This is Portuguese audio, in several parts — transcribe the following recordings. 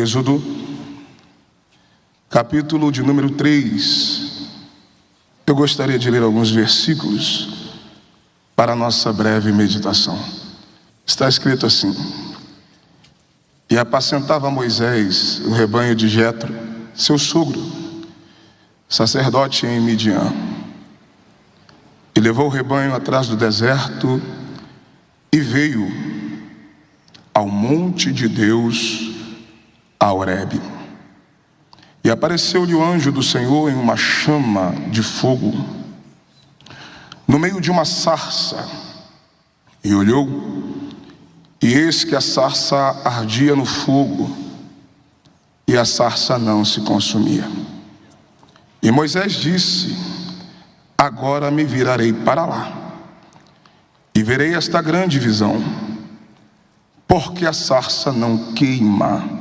Êxodo, capítulo de número 3. Eu gostaria de ler alguns versículos para a nossa breve meditação. Está escrito assim: E apacentava Moisés o rebanho de Jetro, seu sogro, sacerdote em Midian. E levou o rebanho atrás do deserto e veio ao monte de Deus, a Horebe. E apareceu-lhe o anjo do Senhor em uma chama de fogo, no meio de uma sarça. E olhou, e eis que a sarça ardia no fogo, e a sarça não se consumia. E Moisés disse: Agora me virarei para lá, e verei esta grande visão, porque a sarça não queima.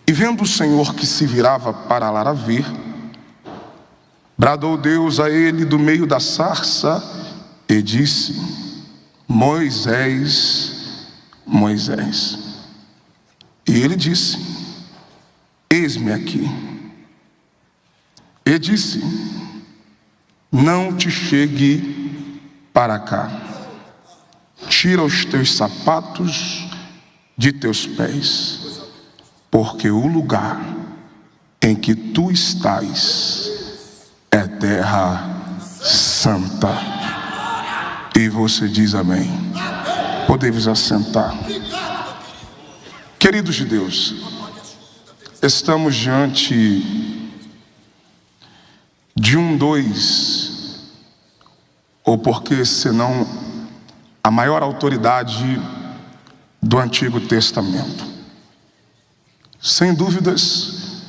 E vendo o Senhor que se virava para lá a ver, bradou Deus a ele do meio da sarça e disse: Moisés, Moisés. E ele disse: Eis-me aqui. E disse: Não te chegue para cá. Tira os teus sapatos de teus pés, porque o lugar em que tu estás é terra santa. E você diz amém. Podemos assentar. Queridos de Deus, estamos diante de ou porque senão a maior autoridade do Antigo Testamento. Sem dúvidas,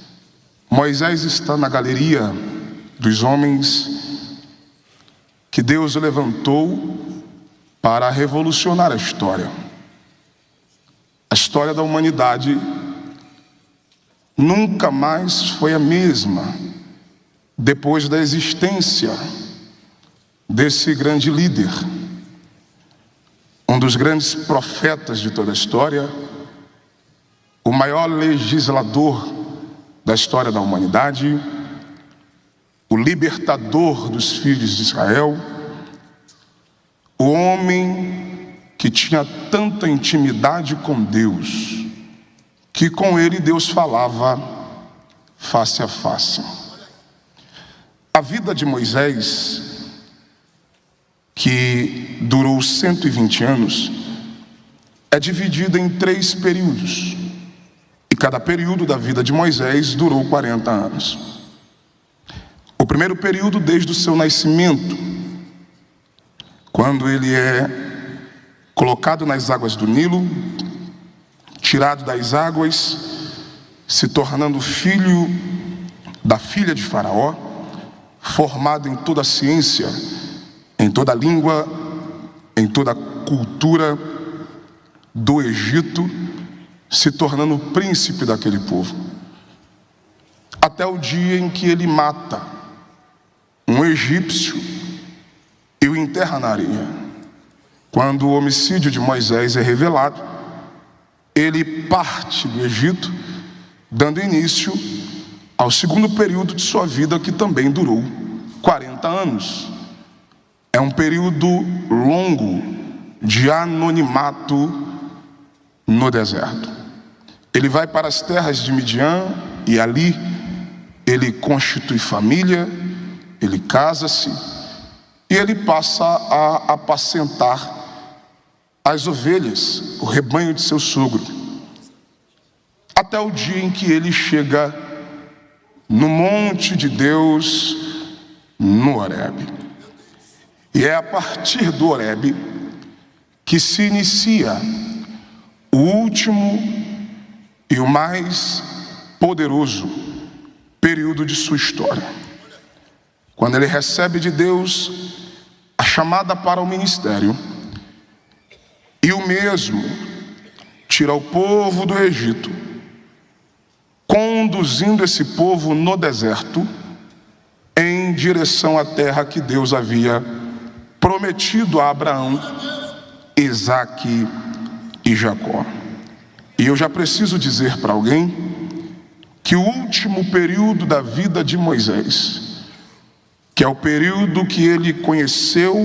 Moisés está na galeria dos homens que Deus levantou para revolucionar a história. A história da humanidade nunca mais foi a mesma depois da existência desse grande líder, um dos grandes profetas de toda a história, o maior legislador da história da humanidade, o libertador dos filhos de Israel, o homem que tinha tanta intimidade com Deus, que com ele Deus falava face a face. A vida de Moisés, que durou 120 anos, é dividida em 3 períodos. E cada período da vida de Moisés durou 40 anos. O primeiro período, desde o seu nascimento, quando ele é colocado nas águas do Nilo, tirado das águas, se tornando filho da filha de Faraó, formado em toda a ciência, em toda a língua, em toda a cultura do Egito, se tornando o príncipe daquele povo. Até o dia em que ele mata um egípcio e o enterra na areia. Quando o homicídio de Moisés é revelado, ele parte do Egito, dando início ao segundo período de sua vida, que também durou 40 anos. É um período longo de anonimato no deserto. Ele vai para as terras de Midian e ali ele constitui família, ele casa-se e ele passa a apacentar as ovelhas, o rebanho de seu sogro, até o dia em que ele chega no monte de Deus, no Horebe. E é a partir do Horebe que se inicia o último e o mais poderoso período de sua história, quando ele recebe de Deus a chamada para o ministério, e o mesmo tira o povo do Egito, conduzindo esse povo no deserto em direção à terra que Deus havia prometido a Abraão, Isaque e Jacó. E eu já preciso dizer para alguém que o último período da vida de Moisés, que é o período que ele conheceu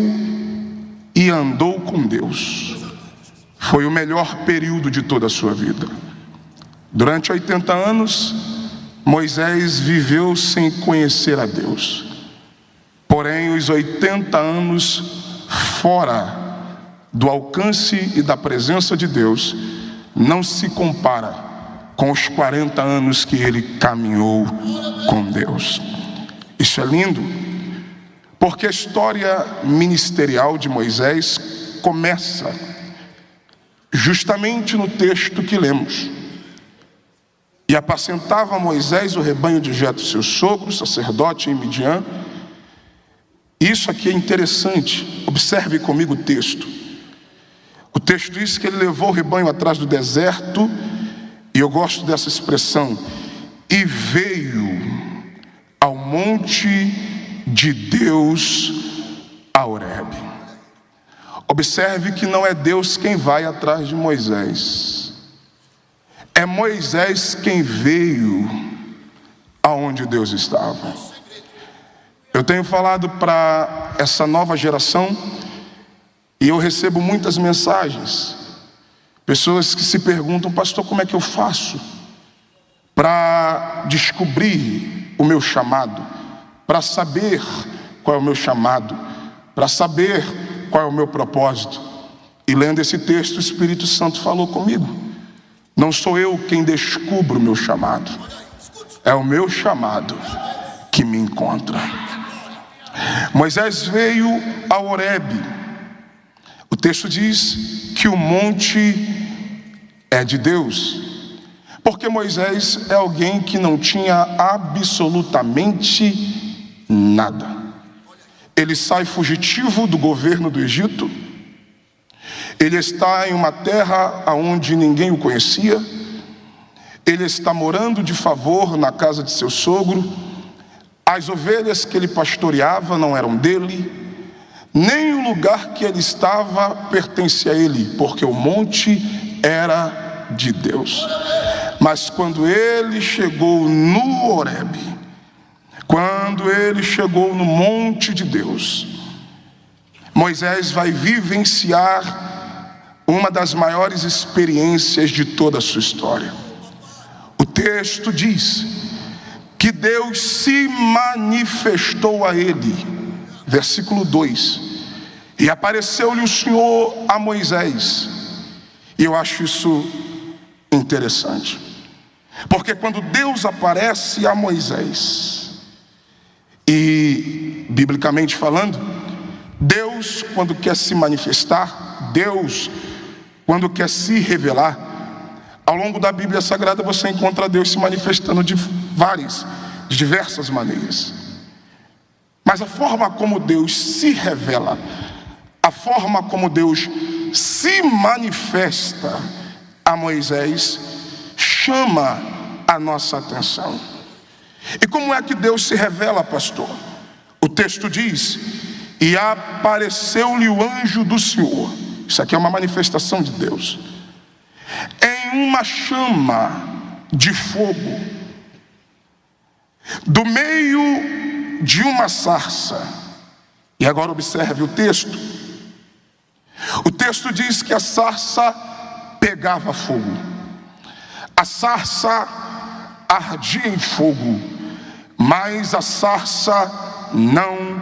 e andou com Deus, foi o melhor período de toda a sua vida. Durante 80 anos, Moisés viveu sem conhecer a Deus. Porém, os 80 anos fora do alcance e da presença de Deus não se compara com os 40 anos que ele caminhou com Deus. Isso é lindo, porque a história ministerial de Moisés começa justamente no texto que lemos. E apacentava Moisés o rebanho de Jetro, seu sogro, sacerdote em Midian. Isso aqui é interessante, observe comigo o texto. O texto diz que ele levou o rebanho atrás do deserto, e eu gosto dessa expressão, e veio ao monte de Deus, a Horebe. Observe que não é Deus quem vai atrás de Moisés. É Moisés quem veio aonde Deus estava. Eu tenho falado para essa nova geração e eu recebo muitas mensagens. Pessoas que se perguntam: pastor, como é que eu faço para descobrir o meu chamado? Para saber qual é o meu chamado? Para saber qual é o meu propósito? E lendo esse texto, o Espírito Santo falou comigo. Não sou eu quem descubro o meu chamado, é o meu chamado que me encontra. Moisés veio a Horebe. O texto diz que o monte é de Deus, porque Moisés é alguém que não tinha absolutamente nada. Ele sai fugitivo do governo do Egito. Ele está em uma terra onde ninguém o conhecia. Ele está morando de favor na casa de seu sogro. As ovelhas que ele pastoreava não eram dele, nem o lugar que ele estava pertencia a ele, porque o monte era de Deus. Mas quando ele chegou no Horebe, quando ele chegou no monte de Deus, Moisés vai vivenciar uma das maiores experiências de toda a sua história. O texto diz que Deus se manifestou a ele, versículo 2, e apareceu-lhe o Senhor a Moisés. E eu acho isso interessante, porque quando Deus aparece a Moisés, e biblicamente falando, Deus, quando quer se manifestar, Deus, quando quer se revelar, ao longo da Bíblia Sagrada você encontra Deus se manifestando de diversas maneiras. Mas a forma como Deus se revela, a forma como Deus se manifesta a Moisés, chama a nossa atenção. E como é que Deus se revela, pastor? O texto diz: e apareceu-lhe o anjo do Senhor. Isso aqui é uma manifestação de Deus, em uma chama de fogo, do meio de uma sarça. E agora observe o texto. O texto diz que a sarça pegava fogo. A sarça ardia em fogo, mas a sarça não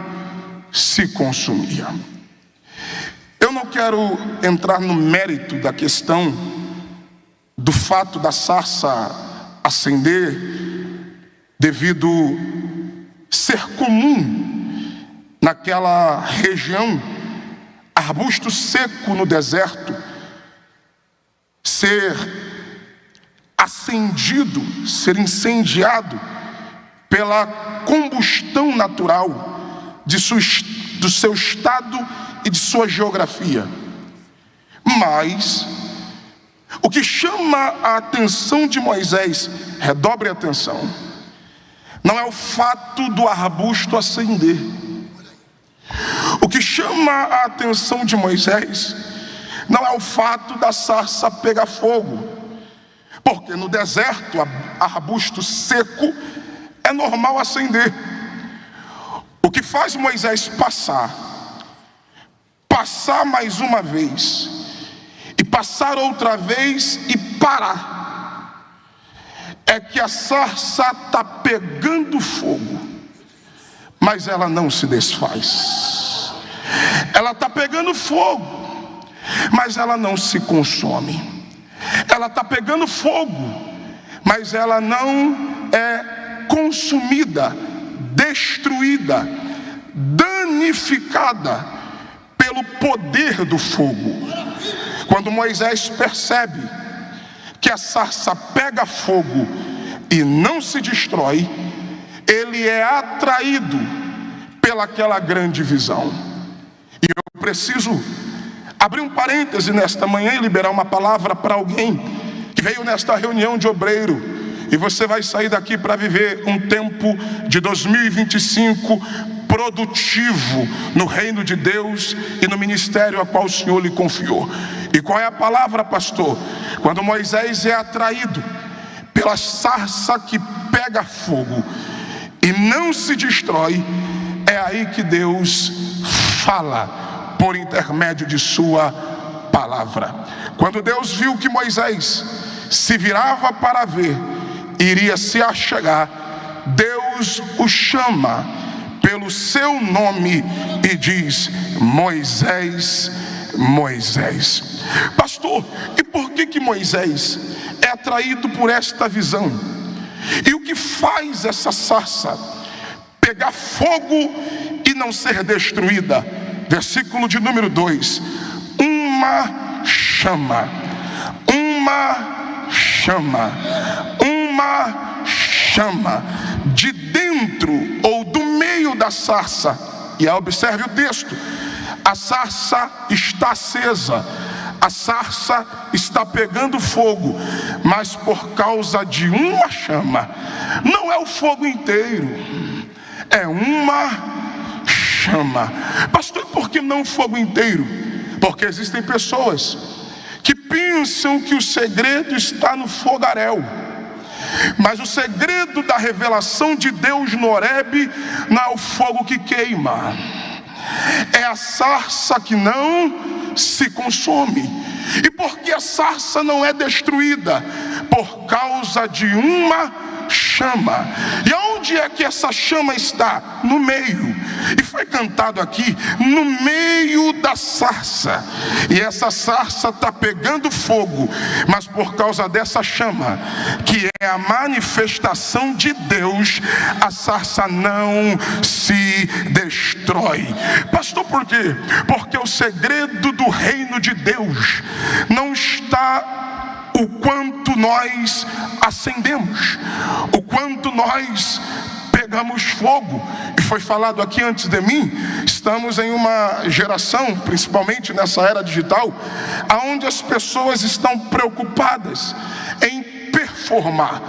se consumia. Eu não quero entrar no mérito da questão do fato da sarça acender, devido ser comum naquela região, arbusto seco no deserto, ser acendido, ser incendiado pela combustão natural do seu estado e de sua geografia. Mas o que chama a atenção de Moisés, redobre a atenção, não é o fato do arbusto acender. O que chama a atenção de Moisés não é o fato da sarça pegar fogo. Porque no deserto, arbusto seco, é normal acender. O que faz Moisés passar mais uma vez, e passar outra vez e parar, é que a sarça está pegando fogo, mas ela não se desfaz. Ela está pegando fogo, mas ela não se consome. Ela está pegando fogo, mas ela não é consumida, destruída, danificada pelo poder do fogo. Quando Moisés percebe que a sarça pega fogo e não se destrói, ele é atraído pelaquela grande visão. E eu preciso abrir um parêntese nesta manhã e liberar uma palavra para alguém que veio nesta reunião de obreiro. E você vai sair daqui para viver um tempo de 2025 produtivo no reino de Deus e no ministério a qual o Senhor lhe confiou. E qual é a palavra, pastor? Quando Moisés é atraído pela sarça que pega fogo e não se destrói, é aí que Deus fala por intermédio de sua palavra. Quando Deus viu que Moisés se virava para ver, iria se achegar, Deus o chama pelo seu nome e diz: Moisés, Moisés. Pastor, e por que Moisés é atraído por esta visão? E o que faz essa sarça pegar fogo e não ser destruída? Versículo de número 2: uma chama, uma chama, uma chama de dentro ou do meio da sarça. E observe o texto: a sarça está acesa, a sarça está pegando fogo, mas por causa de uma chama, não é o fogo inteiro, é uma chama. Pastor, por que não o fogo inteiro? Porque existem pessoas que pensam que o segredo está no fogaréu, mas o segredo da revelação de Deus no Horebe não é o fogo que queima, é a sarça que não se consome. E por que a sarça não é destruída? Por causa de uma chama. E onde é que essa chama está? No meio. E foi cantado aqui: no meio da sarça. E essa sarça está pegando fogo, mas por causa dessa chama, que é a manifestação de Deus, a sarça não se destrói. Pastor, por quê? Porque o segredo do reino de Deus não está o quanto nós acendemos, o quanto nós pegamos fogo. E foi falado aqui antes de mim, estamos em uma geração, principalmente nessa era digital, onde as pessoas estão preocupadas em performar.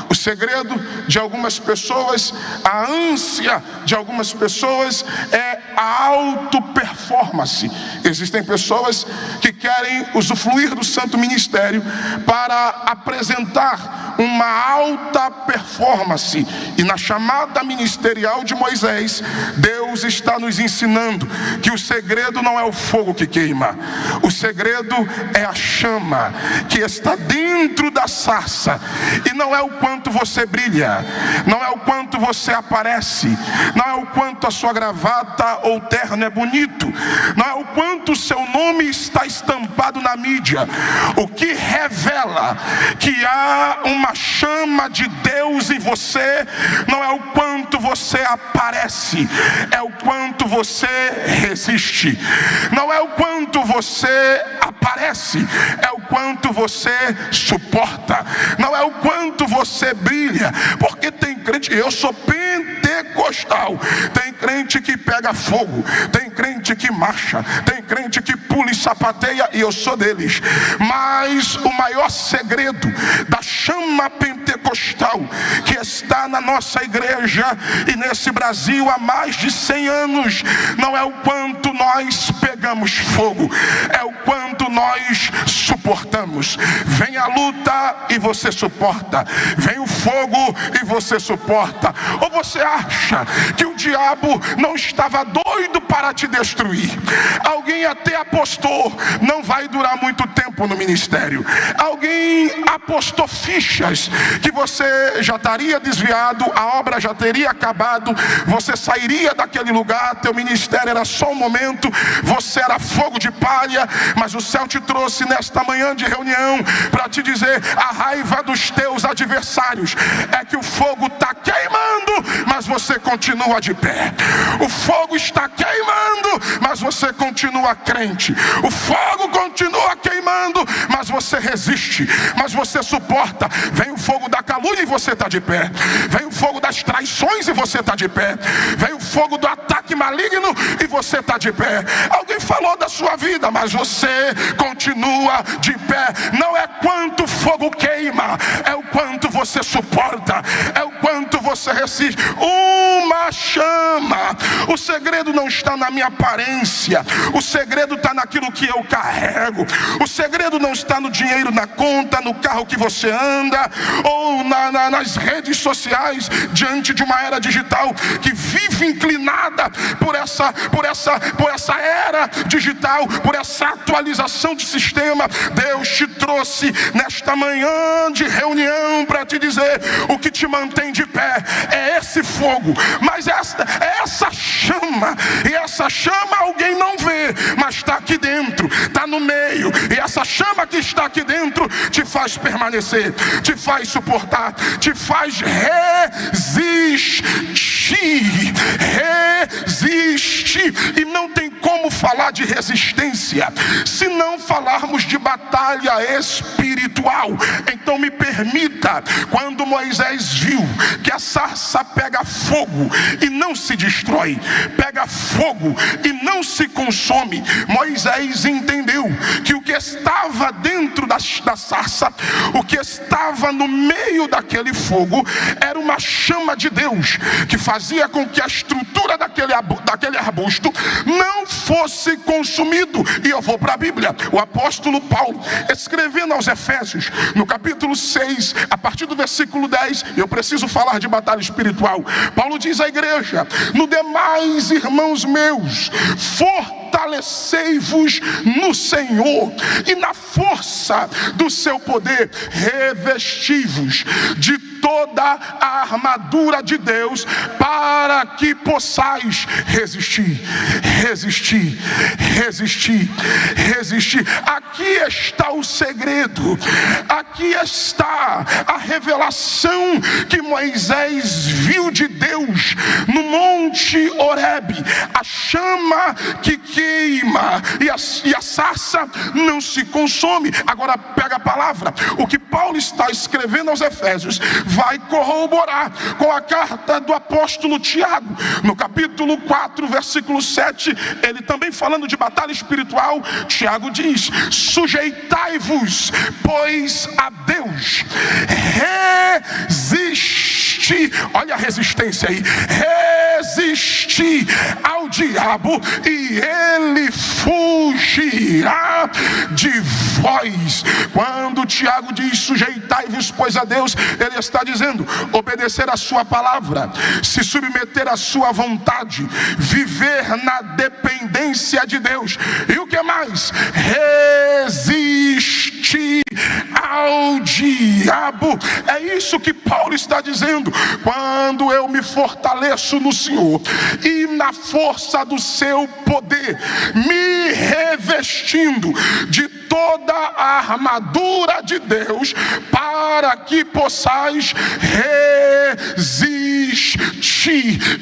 O segredo de algumas pessoas, a ânsia de algumas pessoas é a auto-performance. Existem pessoas que querem usufruir do santo ministério para apresentar uma alta performance. E na chamada ministerial de Moisés, Deus está nos ensinando que o segredo não é o fogo que queima, o segredo é a chama que está dentro da sarça. E não é o quanto você brilha, não é o quanto você aparece, não é o quanto a sua gravata ou terno é bonito, não é o quanto o seu nome está estampado na mídia. O que revela que há uma chama de Deus em você não é o quanto você aparece, é o quanto você resiste. Não é o quanto você aparece, é o quanto você suporta. Não é o quanto você brilha, porque tem crente, eu sou pentecostal, tem crente que pega fogo, tem crente que marcha, tem crente que pula e sapateia, e eu sou deles. Mas o maior segredo da chama pentecostal que está na nossa igreja e nesse Brasil há mais de 100 anos, não é o quanto nós pegamos fogo, é o quanto nós suportamos. Vem a luta e você suporta, vem o fogo e você suporta. Ou você acha que o diabo não estava doido para te destruir? Alguém até apostou, não vai durar muito tempo no ministério. Alguém apostou fichas que você já estaria desviado, a obra já teria acabado, você sairia daquele lugar, teu ministério era só um momento, você era fogo de palha. Mas o céu te trouxe nesta manhã de reunião para te dizer: a raiva dos teus adversários é que o fogo está queimando, mas você continua de pé. O fogo está queimando, mas você continua crente. O fogo continua queimando, mas você resiste, mas você suporta. Vem o fogo da calúnia e você está de pé. Vem o fogo das traições e você está de pé. Vem o fogo do ataque maligno e você está de pé. Alguém falou da sua vida, mas você continua de pé. Não é quanto fogo queima, é o quanto você suporta, é o quanto você resiste. Uma chama. O segredo não está na minha aparência, o segredo está naquilo que eu carrego. O segredo não está no dinheiro na conta, no carro que você anda, ou nas redes sociais, diante de uma era digital que vive inclinada por essa era digital, por essa atualização de sistema. Deus te trouxe nesta manhã de reunião para te dizer: o que te mantém de pé é esse fogo, mas essa chama. E essa chama alguém não vê, mas está aqui dentro, está no meio. E essa chama que está aqui dentro te faz permanecer, te faz suportar, te faz resistir. E não tem como falar de resistência se não falarmos de batalha espiritual. Então me permita, quando Moisés viu que a sarça pega fogo e não se destrói, pega fogo e não se consome, Moisés entendeu que o que estava dentro da sarça, o que estava no meio daquele fogo, era uma chama de Deus que fazia com que a estrutura daquele arbusto não fosse consumido. E eu vou para a Bíblia. O apóstolo Paulo, escrevendo aos Efésios, no capítulo 6, a partir do versículo 10, eu preciso falar de batalha espiritual. Paulo diz à igreja: no demais, irmãos meus, fortalecei-vos no Senhor e na força do seu poder, revesti-vos de toda a armadura de Deus, para que possais resistir. Aqui está o segredo, aqui está a revelação que Moisés viu de Deus no monte Horebe. A chama que queima e a sarça não se consome. Agora pega a palavra. O que Paulo está escrevendo aos Efésios vai corroborar com a carta do apóstolo Tiago, no capítulo 4, versículo 7, ele também falando de batalha espiritual. Tiago diz: sujeitai-vos, pois, a Deus, resisti, olha a resistência aí, resisti ao diabo e ele fugirá de vós. Quando Tiago diz sujeitai-vos, pois, a Deus, ele está dizendo obedecer a sua palavra, se submeter à sua vontade, viver na dependência de Deus. E o que mais? Resistir ao diabo. É isso que Paulo está dizendo. Quando eu me fortaleço no Senhor e na força do seu poder, me revestindo de toda a armadura de Deus, para que possais resistir.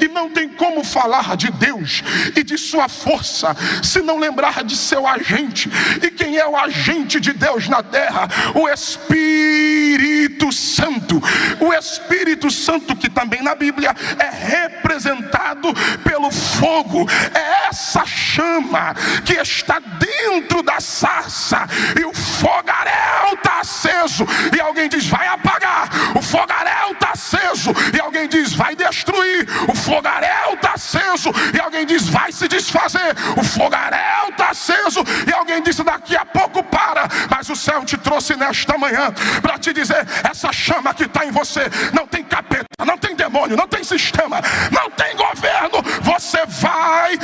E não tem como falar de Deus e de sua força se não lembrar de seu agente. E quem é o agente de Deus na terra? O Espírito Santo. O Espírito Santo, que também na Bíblia é representado pelo fogo. É essa chama que está dentro da sarça, e o fogaréu está aceso, e alguém diz vai apagar. O fogaréu está aceso, e alguém diz vai destruir. O fogaréu está aceso, aceso, e alguém diz, vai se desfazer. O fogaréu está aceso, e alguém diz, daqui a pouco para. Mas o céu te trouxe nesta manhã para te dizer, essa chama que está em você não tem capeta, não tem demônio, não tem sistema, não tem governo. Você vai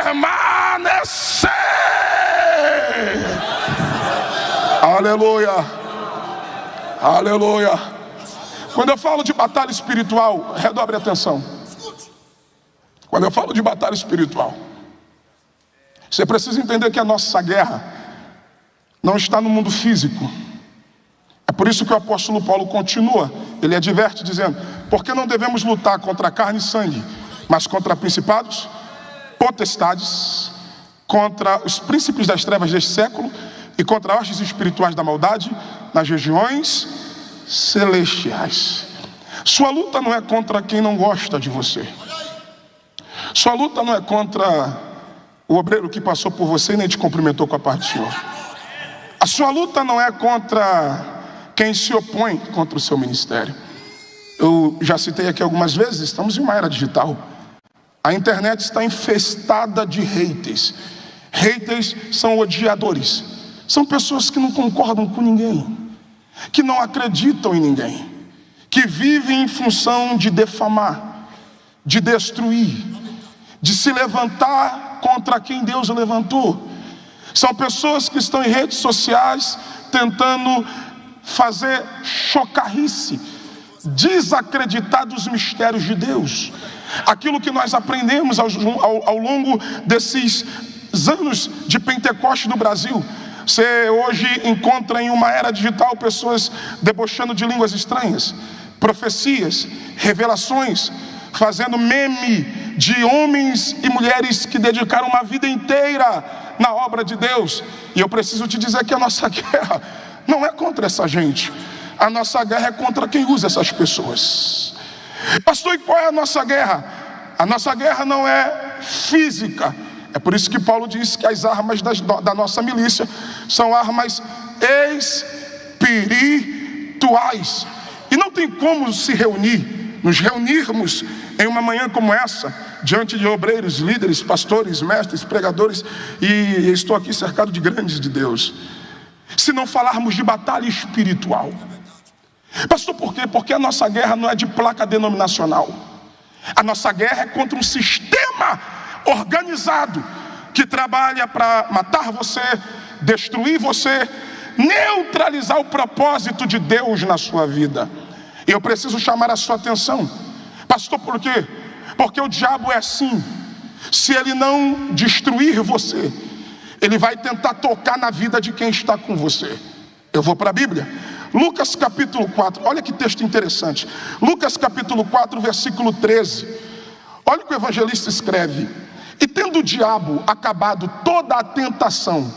permanecer. Aleluia, aleluia. Quando eu falo de batalha espiritual, redobre a atenção. Quando eu falo de batalha espiritual, você precisa entender que a nossa guerra não está no mundo físico. É por isso que o apóstolo Paulo continua, ele adverte dizendo, porque não devemos lutar contra carne e sangue, mas contra principados, potestades, contra os príncipes das trevas deste século e contra hostes espirituais da maldade nas regiões celestiais. Sua luta não é contra quem não gosta de você. Sua luta não é contra o obreiro que passou por você e nem te cumprimentou com a paz do Senhor. A sua luta não é contra quem se opõe contra o seu ministério. Eu já citei aqui algumas vezes, estamos em uma era digital. A internet está infestada de haters. Haters são odiadores. São pessoas que não concordam com ninguém, que não acreditam em ninguém, que vivem em função de defamar, de destruir, de se levantar contra quem Deus levantou. São pessoas que estão em redes sociais tentando fazer chocarrice, desacreditar dos mistérios de Deus. Aquilo que nós aprendemos ao longo desses anos de Pentecoste no Brasil. Você hoje encontra em uma era digital pessoas debochando de línguas estranhas, profecias, revelações, fazendo meme de homens e mulheres que dedicaram uma vida inteira na obra de Deus. E eu preciso te dizer que a nossa guerra não é contra essa gente. A nossa guerra é contra quem usa essas pessoas. Pastor, e qual é a nossa guerra? A nossa guerra não é física. É por isso que Paulo diz que as armas da nossa milícia são armas espirituais. E não tem como nos reunirmos em uma manhã como essa, diante de obreiros, líderes, pastores, mestres, pregadores, e estou aqui cercado de grandes de Deus, se não falarmos de batalha espiritual. Pastor, por quê? Porque a nossa guerra não é de placa denominacional. A nossa guerra é contra um sistema organizado que trabalha para matar você, destruir você, neutralizar o propósito de Deus na sua vida. E eu preciso chamar a sua atenção. Pastor, por quê? Porque o diabo é assim. Se ele não destruir você, ele vai tentar tocar na vida de quem está com você. Eu vou para a Bíblia. Lucas capítulo 4, olha que texto interessante. Lucas capítulo 4, versículo 13. Olha o que o evangelista escreve. E tendo o diabo acabado toda a tentação,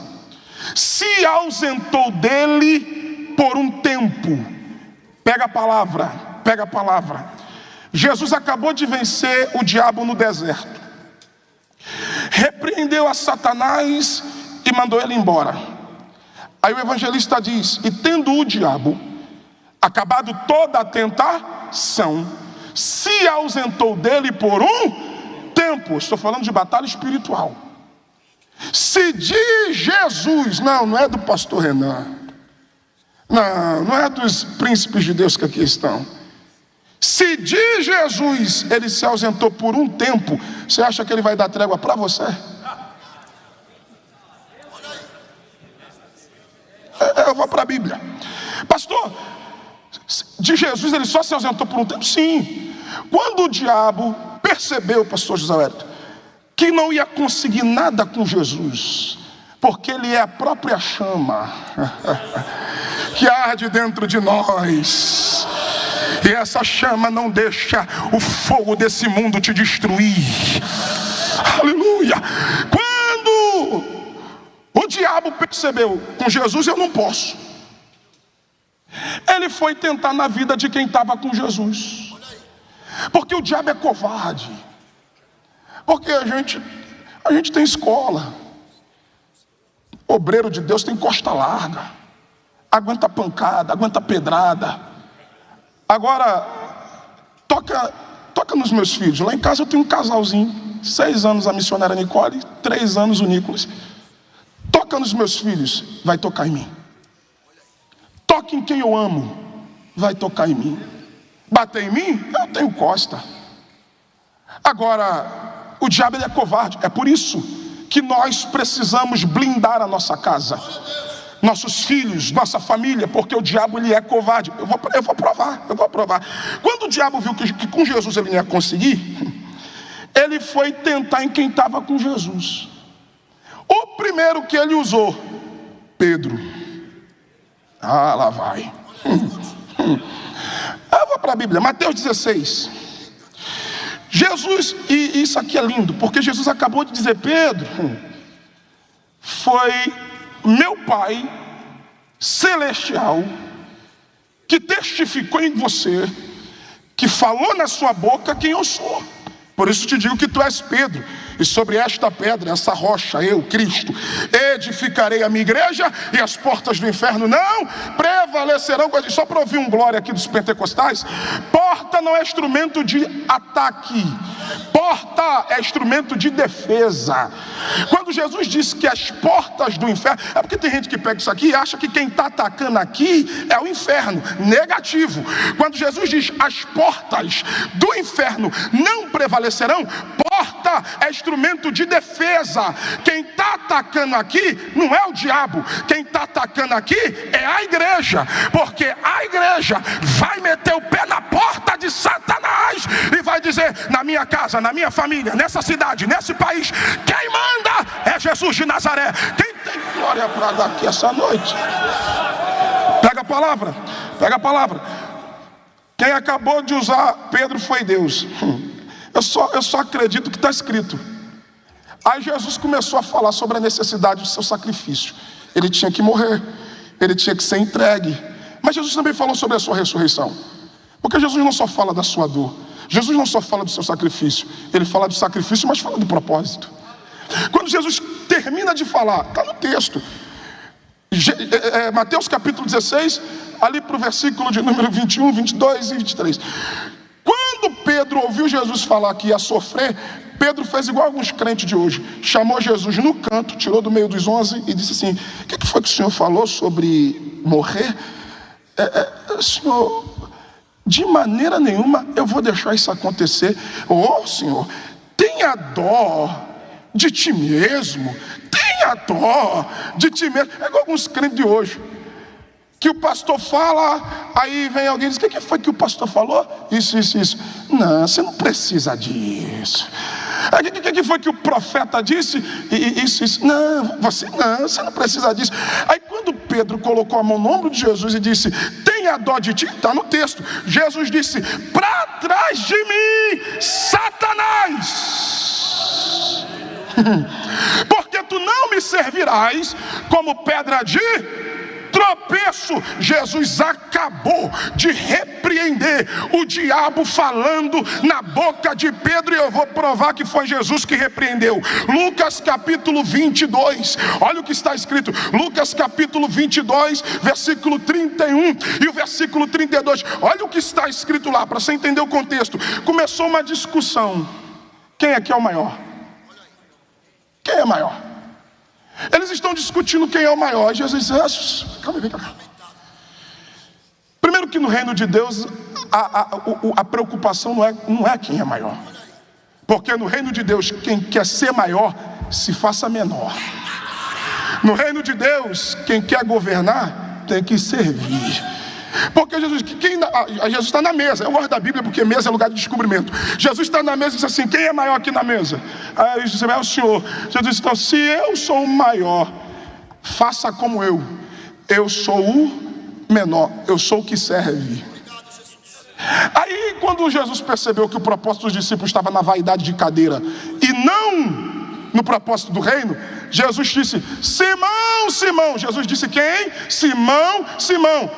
se ausentou dele por um tempo. Pega a palavra, pega a palavra. Jesus acabou de vencer o diabo no deserto. Repreendeu a Satanás e mandou ele embora. Aí o evangelista diz, e tendo o diabo acabado toda a tentação, se ausentou dele por um tempo. Estou falando de batalha espiritual. Se de Jesus, não é do pastor Renan, não é dos príncipes de Deus que aqui estão. Se de Jesus ele se ausentou por um tempo, você acha que ele vai dar trégua para você? Eu vou para a Bíblia. Pastor, de Jesus ele só se ausentou por um tempo? Sim. Quando o diabo percebeu, pastor José Wellington, que não ia conseguir nada com Jesus, porque ele é a própria chama que arde dentro de nós, e essa chama não deixa o fogo desse mundo te destruir. Aleluia. Quando o diabo percebeu, com Jesus eu não posso, ele foi tentar na vida de quem estava com Jesus. Porque o diabo é covarde. Porque a gente tem escola. Obreiro de Deus tem costa larga. Aguenta pancada, aguenta pedrada. Agora, toca toca nos meus filhos. Lá em casa eu tenho um casalzinho, 6 anos a missionária Nicole, 3 anos o Nicolas. Toca nos meus filhos, vai tocar em mim. Toca em quem eu amo, vai tocar em mim. Bater em mim, eu tenho costa. Agora, o diabo ele é covarde. É por isso que nós precisamos blindar a nossa casa, nossos filhos, nossa família, porque o diabo ele é covarde. Eu vou provar. Quando o diabo viu que com Jesus ele não ia conseguir, ele foi tentar em quem estava com Jesus. O primeiro que ele usou, Pedro. Ah, lá vai. Eu vou para a Bíblia, Mateus 16. Jesus, e isso aqui é lindo, porque Jesus acabou de dizer: Pedro, foi meu Pai celestial que testificou em você, que falou na sua boca quem eu sou. Por isso te digo que tu és Pedro, e sobre esta pedra, essa rocha, eu, Cristo, edificarei a minha igreja, e as portas do inferno não prevalecerão. Só para ouvir um glória aqui dos pentecostais: porta não é instrumento de ataque, porta é instrumento de defesa. Quando Jesus disse que as portas do inferno, é porque tem gente que pega isso aqui e acha que quem está atacando aqui é o inferno. Negativo. Quando Jesus diz as portas do inferno não prevalecerão, porta é instrumento de defesa. Quem está atacando aqui não é o diabo, quem está atacando aqui é a igreja, porque a igreja vai meter o pé na porta de Satanás e vai dizer: na minha casa, na minha família, nessa cidade, nesse país, quem manda é Jesus de Nazaré. Quem tem glória para dar aqui essa noite? Pega a palavra. Quem acabou de usar Pedro foi Deus. Eu só acredito que está escrito. Aí Jesus começou a falar sobre a necessidade do seu sacrifício. Ele tinha que morrer, ele tinha que ser entregue. Mas Jesus também falou sobre a sua ressurreição. Porque Jesus não só fala da sua dor, Jesus não só fala do seu sacrifício, ele fala do sacrifício, mas fala do propósito. Quando Jesus termina de falar, está no texto, Mateus capítulo 16, ali para o versículo de número 21, 22 e 23. Quando Pedro ouviu Jesus falar que ia sofrer, Pedro fez igual alguns crentes de hoje. Chamou Jesus no canto, tirou do meio dos 11 e disse assim: o que foi que o senhor falou sobre morrer? Senhor, de maneira nenhuma eu vou deixar isso acontecer. Senhor, tenha dó de ti mesmo. Tenha dó de ti mesmo. É igual alguns crentes de hoje, que o pastor fala, aí vem alguém e diz: o que foi que o pastor falou? Isso. Não, você não precisa disso. O que foi que o profeta disse? Isso. Não, você não precisa disso. Aí quando Pedro colocou a mão no ombro de Jesus e disse: tenha dó de ti, está no texto. Jesus disse: para trás de mim, Satanás, porque tu não me servirás como pedra de tropeço. Jesus acabou de repreender o diabo falando na boca de Pedro, e eu vou provar que foi Jesus que repreendeu. Lucas capítulo 22, olha o que está escrito. Lucas capítulo 22, versículo 31 e o versículo 32. Olha o que está escrito lá, para você entender o contexto. Começou uma discussão: quem aqui é o maior? Quem é maior? Eles estão discutindo quem é o maior. E Jesus diz: calma aí, vem cá. Primeiro que no reino de Deus a preocupação não é quem é maior. Porque no reino de Deus, quem quer ser maior, se faça menor. No reino de Deus, quem quer governar, tem que servir. Porque Jesus está na mesa. Eu gosto da Bíblia porque mesa é lugar de descobrimento. Jesus está na mesa e diz assim: quem é maior aqui na mesa? Aí Jesus disse: é o Senhor. Jesus disse: então, se eu sou o maior, faça como eu sou o menor, eu sou o que serve. Aí quando Jesus percebeu que o propósito dos discípulos estava na vaidade de cadeira e não no propósito do reino, Jesus disse: Simão, Simão. Jesus disse quem? Simão,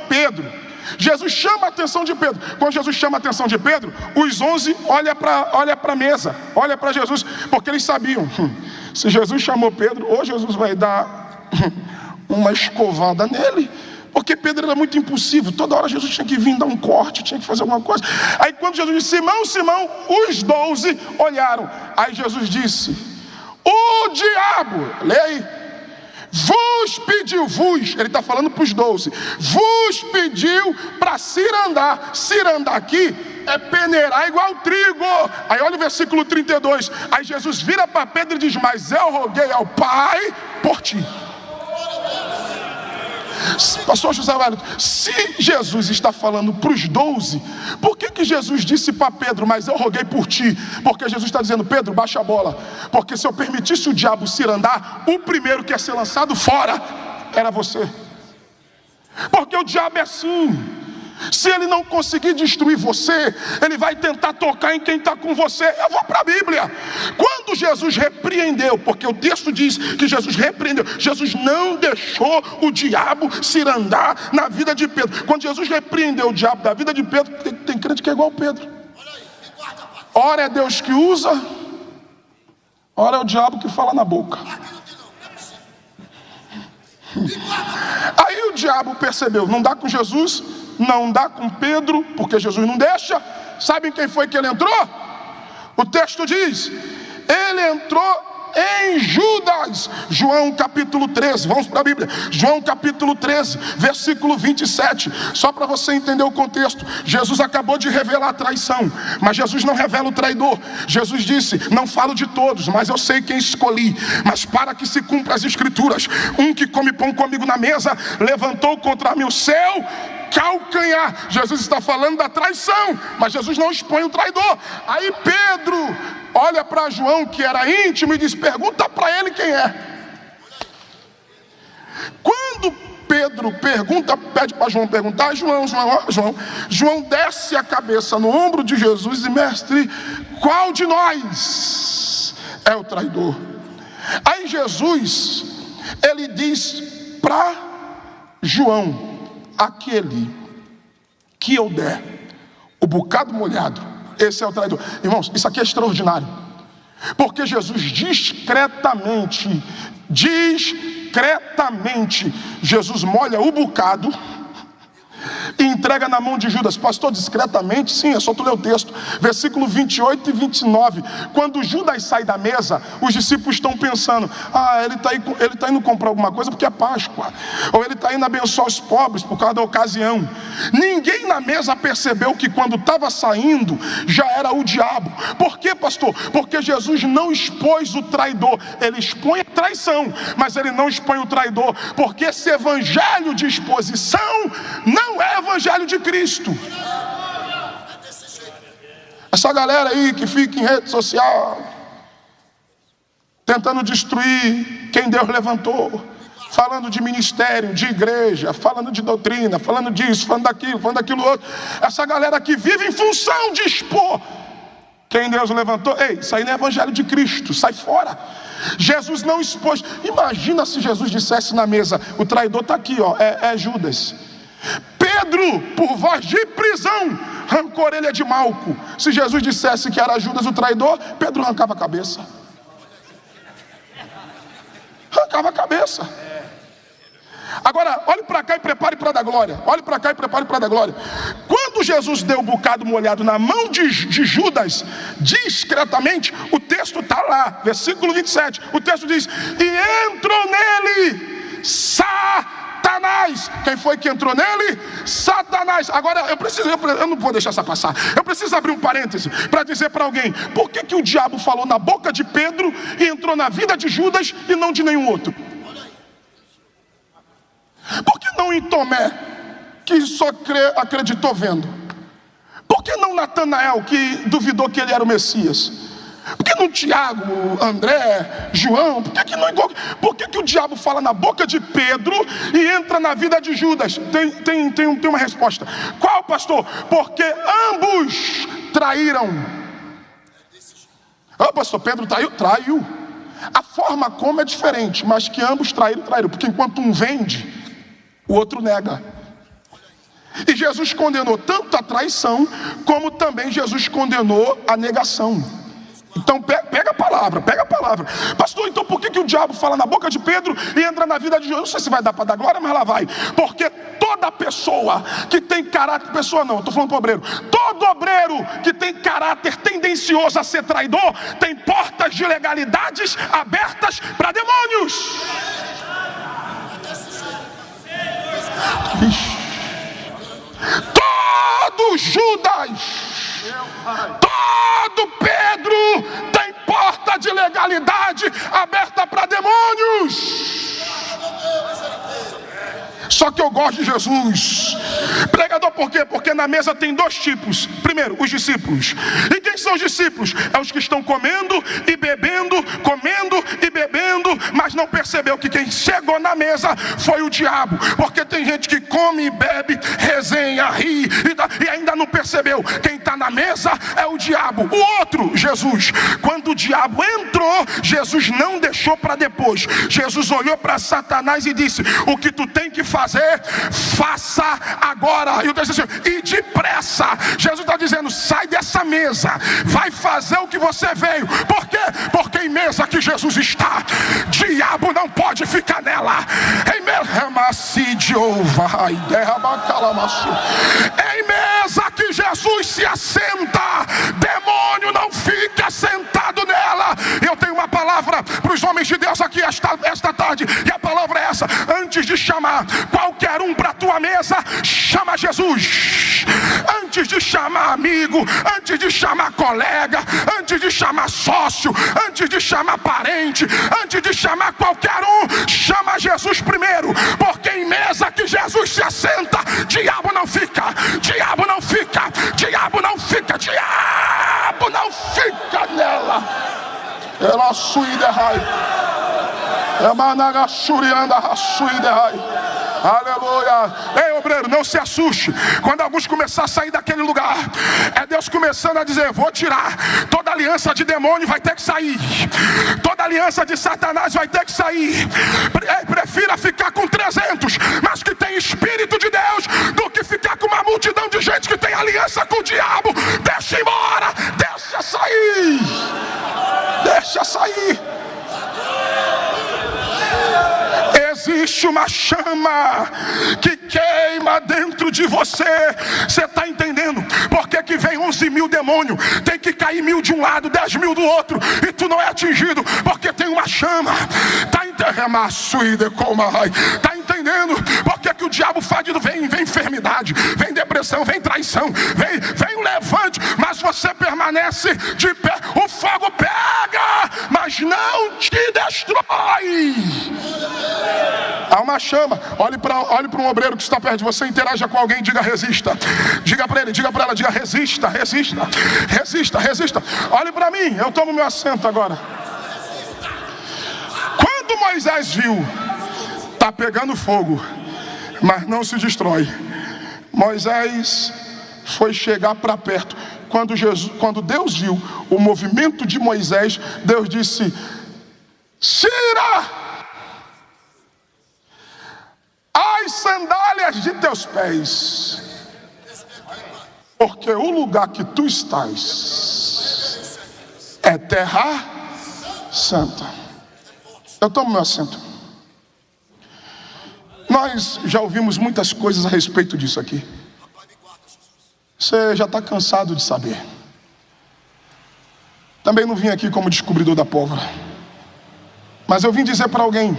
Pedro. Jesus chama a atenção de Pedro. Quando Jesus chama a atenção de Pedro, os 11 olham para a mesa, olham para Jesus, porque eles sabiam: se Jesus chamou Pedro, ou Jesus vai dar uma escovada nele, Porque Pedro era muito impulsivo, toda hora Jesus tinha que vir dar um corte, tinha que fazer alguma coisa. Aí quando Jesus disse, Simão, Simão, os 12 olharam. Aí Jesus disse, o diabo, lê aí, vos pediu, ele está falando para os 12, vos pediu para cirandar. Cirandar aqui é peneirar igual trigo. Aí olha o versículo 32, aí Jesus vira para Pedro e diz, mas eu roguei ao Pai por ti. Pastor José Wellington, se Jesus está falando para os 12, por que Jesus disse para Pedro, mas eu roguei por ti? Porque Jesus está dizendo, Pedro, baixa a bola, porque se eu permitisse o diabo cirandar, o primeiro que ia ser lançado fora era você. Porque o diabo é assim, se ele não conseguir destruir você, ele vai tentar tocar em quem está com você. Eu vou para a Bíblia. Quando Jesus repreendeu, porque o texto diz que Jesus repreendeu, Jesus não deixou o diabo cirandar na vida de Pedro. Quando Jesus repreendeu o diabo da vida de Pedro, tem crente que é igual Pedro. Ora é Deus que usa, ora é o diabo que fala na boca. Aí o diabo percebeu, não dá com Jesus, não dá com Pedro, porque Jesus não deixa. Sabem quem foi que ele entrou? O texto diz, ele entrou em Judas. João capítulo 13, vamos para a Bíblia. João capítulo 13, versículo 27. Só para você entender o contexto. Jesus acabou de revelar a traição, mas Jesus não revela o traidor. Jesus disse, não falo de todos, mas eu sei quem escolhi. Mas para que se cumpra as escrituras, um que come pão comigo na mesa, levantou contra mim o seu calcanhar. Jesus está falando da traição, mas Jesus não expõe o traidor. Aí Pedro olha para João, que era íntimo, e diz, pergunta para ele quem é. Quando Pedro pergunta, pede para João perguntar, João desce a cabeça no ombro de Jesus e, mestre, qual de nós é o traidor? Aí Jesus, ele diz para João, aquele que eu der o bocado molhado, esse é o traidor. Irmãos, isso aqui é extraordinário, porque Jesus discretamente, Jesus molha o bocado e entrega na mão de Judas. Pastor, discretamente? Sim, é só tu ler o texto, versículo 28 e 29. Quando Judas sai da mesa, os discípulos estão pensando, ele está indo comprar alguma coisa porque é Páscoa, ou ele está indo abençoar os pobres por causa da ocasião. Ninguém na mesa percebeu que quando estava saindo já era o diabo. Por quê, pastor? Porque Jesus não expôs o traidor. Ele expõe a traição, mas ele não expõe o traidor, porque esse evangelho de exposição não é evangelho de Cristo. Essa galera aí que fica em rede social tentando destruir quem Deus levantou, falando de ministério, de igreja, falando de doutrina, falando disso, falando daquilo outro. Essa galera que vive em função de expor quem Deus levantou. Ei, isso aí não é evangelho de Cristo, sai fora. Jesus não expôs. Imagina se Jesus dissesse na mesa, o traidor está aqui, ó, é Judas. Pedro, por voz de prisão, arrancou a orelha de Malco. Se Jesus dissesse que era Judas o traidor, Pedro arrancava a cabeça. Arrancava a cabeça. Agora, olhe para cá e prepare para dar glória. Olhe para cá e prepare para dar glória. Quando Jesus deu o bocado molhado na mão de Judas, discretamente, o texto está lá, versículo 27. O texto diz, e entrou nele Satanás. Quem foi que entrou nele? Satanás. Agora, eu não vou deixar essa passar. Eu preciso abrir um parêntese para dizer para alguém, por que o diabo falou na boca de Pedro e entrou na vida de Judas e não de nenhum outro? Por que não em Tomé, que só acreditou vendo? Por que não Natanael, que duvidou que ele era o Messias? Por que não Tiago, André, João? Por que o diabo fala na boca de Pedro e entra na vida de Judas? Tem uma resposta. Qual, pastor? Porque ambos traíram. Pastor, Pedro traiu. A forma como é diferente, mas que ambos traíram. Porque enquanto um vende, o outro nega. E Jesus condenou tanto a traição, como também Jesus condenou a negação. Então pega a palavra. Pastor, então por que o diabo fala na boca de Pedro e entra na vida de Jesus? Não sei se vai dar para dar glória, mas lá vai. Porque toda pessoa que tem caráter, pessoa não, eu estou falando para o obreiro. Todo obreiro que tem caráter tendencioso a ser traidor, tem portas de legalidades abertas para demônios. Todo Judas, todo Pedro tem porta de legalidade aberta para demônios. Só que eu gosto de Jesus. Pregador, por quê? Porque na mesa tem dois tipos. Primeiro, os discípulos. E quem são os discípulos? É os que estão comendo e bebendo, mas não percebeu que quem chegou na mesa foi o diabo. Porque tem gente que come e bebe, resenha, ri e ainda não percebeu. Quem está na mesa é o diabo. O outro, Jesus. Quando o diabo entrou, Jesus não deixou para depois. Jesus olhou para Satanás e disse: o que tu tem que fazer, faça agora. E o texto diz assim: e depressa. Jesus está dizendo: sai dessa mesa, vai fazer o que você veio. Por quê? Porque em mesa que Jesus está, diabo não pode ficar nela. Em mesa que Jesus se assenta, demônio não fica sentado nela. Eu tenho uma palavra para os homens de Deus aqui esta tarde, e a palavra é essa: antes de chamar qualquer um para a tua mesa, chama Jesus. Antes de chamar amigo, antes de chamar colega, antes de chamar sócio, antes de chamar parente, antes de chamar qualquer um, chama Jesus primeiro. Porque em mesa que Jesus se assenta, diabo não fica, diabo não fica, diabo não fica, diabo não fica nela. Ela suiderai. Aleluia. Ei, obreiro, não se assuste quando alguns começar a sair daquele lugar. É Deus começando a dizer: vou tirar. Toda aliança de demônio vai ter que sair. Toda aliança de Satanás vai ter que sair. Prefira ficar com 300, mas que tem Espírito de Deus, do que ficar com uma multidão de gente que tem aliança com o diabo. Deixa embora, deixa sair. Deixa sair. Existe uma chama que queima dentro de você. Você está entendendo? Por que vem 11 mil demônios? Tem que cair 1000 de um lado, 10 mil do outro, e tu não é atingido, porque tem uma chama. Está entendendo? Por que o diabo fadido vem enfermidade, vem depressão, vem traição, vem um levante, mas você permanece de pé. O fogo pega, mas não te destrói. Há uma chama. Olhe para um obreiro que está perto de você, interaja com alguém, diga: resista. Diga para ele, diga para ela, diga: resista, resista, resista, resista. Olhe para mim, eu tomo meu assento agora. Quando Moisés viu, está pegando fogo, mas não se destrói, Moisés foi chegar para perto. Quando Deus viu o movimento de Moisés, Deus disse: tira as sandálias de teus pés, porque o lugar que tu estás é terra santa. Eu tomo meu assento. Nós já ouvimos muitas coisas a respeito disso aqui. Você já está cansado de saber. Também não vim aqui como descobridor da pólvora, mas eu vim dizer para alguém: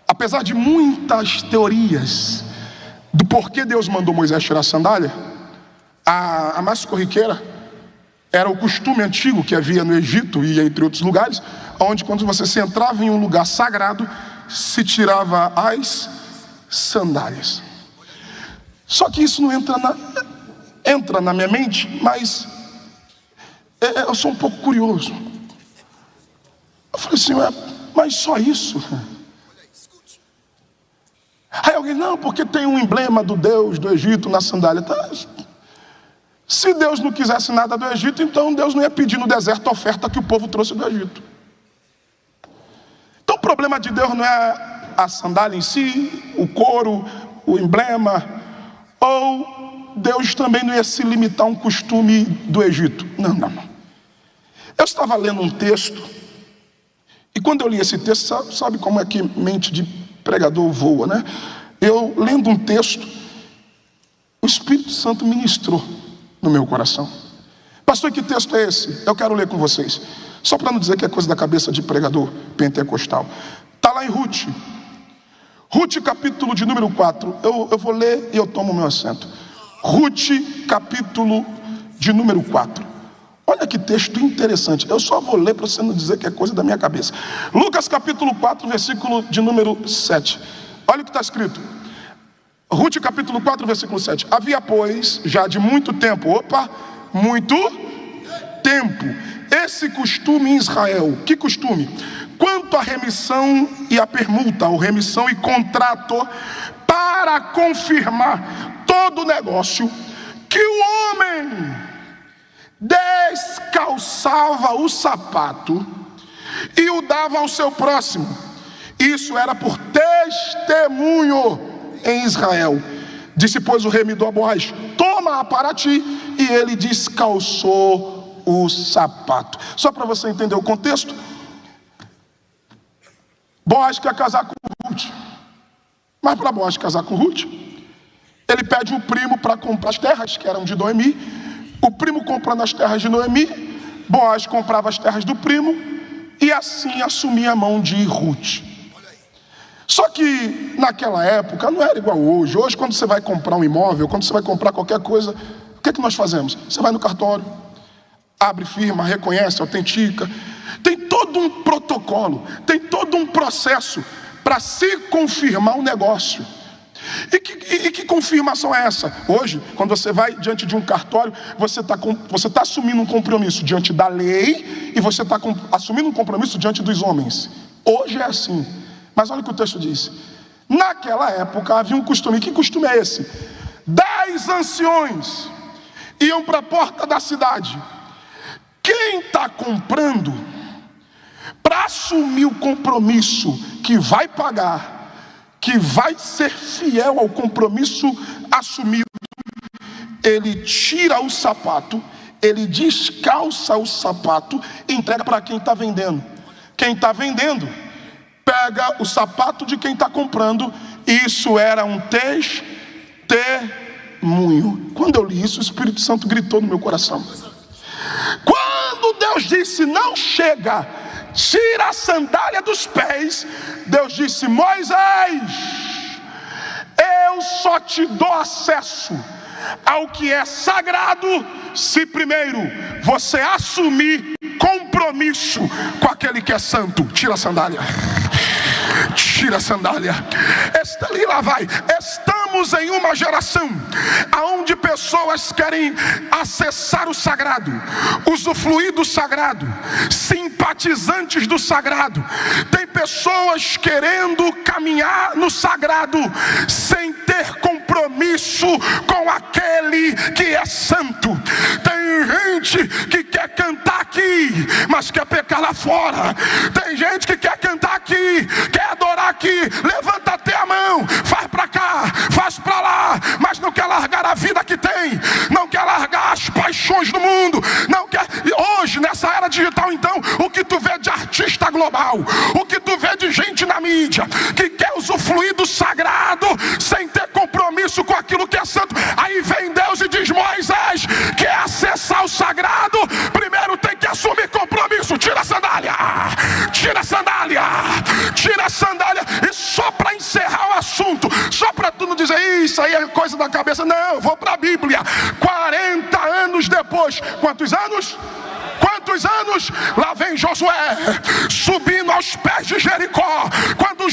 apesar de muitas teorias do porquê Deus mandou Moisés tirar a sandália, a mais corriqueira era o costume antigo que havia no Egito e entre outros lugares, onde quando você se entrava em um lugar sagrado, se tirava as sandálias. Só que isso não entra na minha mente, mas eu sou um pouco curioso. Eu falei assim: mas só isso? Aí alguém: não, porque tem um emblema do Deus do Egito na sandália. Tá. Se Deus não quisesse nada do Egito, então Deus não ia pedir no deserto a oferta que o povo trouxe do Egito. Então o problema de Deus não é a sandália em si, o couro, o emblema, ou Deus também não ia se limitar a um costume do Egito. Não. Eu estava lendo um texto, e quando eu li esse texto, sabe como é que mente de pregador voa, né? Eu lendo um texto, o Espírito Santo ministrou no meu coração. Pastor, que texto é esse? Eu quero ler com vocês, só para não dizer que é coisa da cabeça de pregador pentecostal. Está lá em Ruth, capítulo de número 4. Eu vou ler e eu tomo meu assento. Ruth, capítulo de número 4. Olha que texto interessante. Eu só vou ler para você não dizer que é coisa da minha cabeça. Lucas capítulo 4, versículo de número 7. Olha o que está escrito. Ruth capítulo 4, versículo 7. Havia, pois, já de muito tempo, muito tempo, esse costume em Israel. Que costume? Quanto à remissão e à permuta, ou remissão e contrato, para confirmar todo o negócio, que o homem descalçava o sapato e o dava ao seu próximo. Isso era por testemunho em Israel. Disse, pois, o remidor a Boaz: toma para ti. E ele descalçou o sapato. Só para você entender o contexto, Boaz quer casar com Ruth, mas para Boaz casar com Ruth, ele pede o primo para comprar as terras que eram de Noemi. O primo comprando as terras de Noemi, Boaz comprava as terras do primo e assim assumia a mão de Ruth. Só que naquela época não era igual hoje. Hoje, quando você vai comprar um imóvel, quando você vai comprar qualquer coisa, o que é que nós fazemos? Você vai no cartório, abre firma, reconhece, autentica. Tem todo um protocolo, tem todo um processo para se confirmar um negócio. E que confirmação é essa? Hoje, quando você vai diante de um cartório, você está assumindo um compromisso diante da lei e você está assumindo um compromisso diante dos homens. Hoje é assim. Mas olha o que o texto diz. Naquela época havia um costume. Que costume é esse? 10 anciões iam para a porta da cidade. Quem está comprando, para assumir o compromisso que vai pagar, que vai ser fiel ao compromisso assumido, ele tira o sapato, ele descalça o sapato e entrega para quem está vendendo. Quem está vendendo pega o sapato de quem está comprando. Isso era um testemunho. Quando eu li isso, o Espírito Santo gritou no meu coração. Quando Deus disse, não chega, tira a sandália dos pés, Deus disse, Moisés, eu só te dou acesso ao que é sagrado se primeiro você assumir compromisso com aquele que é santo. Tira a sandália. Tira a sandália. Lá vai. Estamos em uma geração onde pessoas querem acessar o sagrado, usufruir do sagrado, simpatizantes do sagrado. Tem pessoas querendo caminhar no sagrado sem ter compromisso com aquele que é santo. Tem gente que quer cantar aqui, mas quer pecar lá fora. Tem gente que quer cantar aqui, quer adorar aqui, levanta até a mão, faz pra cá, faz pra lá, mas não quer largar a vida que tem, não quer largar as paixões do mundo, não quer. Hoje, nessa era digital, então, o que tu vê de artista global, o que tu vê de gente na mídia, que quer usufruir do sagrado, sem ter compromisso com aquilo que é santo. Aí vem Deus e diz, Moisés, quer acessar o sagrado, primeiro tem que assumir compromisso. Tira a sandália, tira a sandália, tira a sandália. E só para encerrar o assunto, só para tu não dizer, isso aí é coisa da cabeça. Não, eu vou para a Bíblia. 40 anos depois, quantos anos? Quantos anos? Lá vem Josué subindo aos pés de Jericó. Quando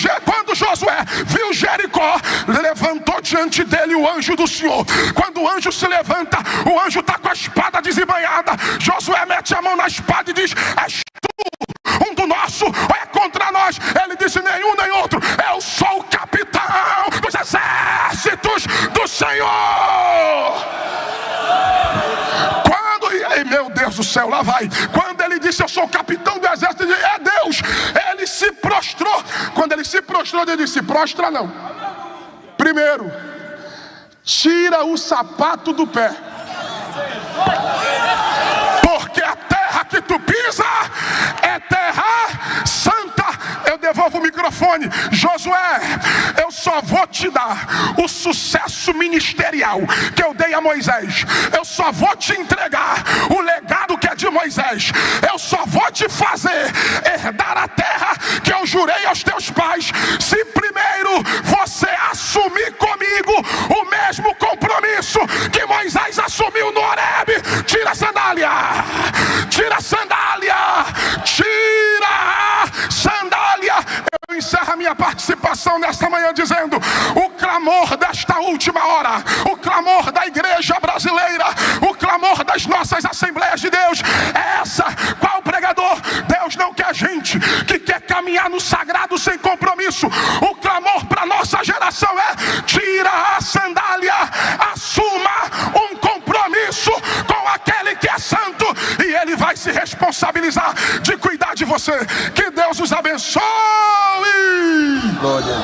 Josué viu Jericó, levantou diante dele o anjo do Senhor. Quando o anjo se levanta, o anjo está com a espada desembainhada. Josué mete a mão na espada e diz, és tu um do nosso ou é contra nós? Ele disse, nenhum nem outro, eu sou o capitão dos exércitos do Senhor. Meu Deus do céu, lá vai. Quando ele disse, eu sou o capitão do exército, ele disse, é Deus. Ele se prostrou. Quando ele se prostrou, ele disse, prostra não. Primeiro, tira o sapato do pé, porque a terra que tu pisa telefone: Josué, eu só vou te dar o sucesso ministerial que eu dei a Moisés. Eu só vou te entregar o legado que é de Moisés. Eu só vou te fazer herdar a terra que eu jurei aos teus pais, se primeiro você assumir comigo o mesmo compromisso que Moisés assumiu no Horebe. Tira a sandália, tira a sandália, tira a sandália. Eu encerro a minha participação nesta manhã dizendo: o clamor desta última hora, o clamor da igreja brasileira, o clamor das nossas Assembleias de Deus é essa. Qual pregador? Deus não quer gente que quer caminhar no sagrado sem compromisso. O clamor para nossa geração é: tira a sandália, assuma um compromisso com aquele que é santo, e ele vai se responsabilizar de cuidar de você. Que Deus os abençoe. Glória.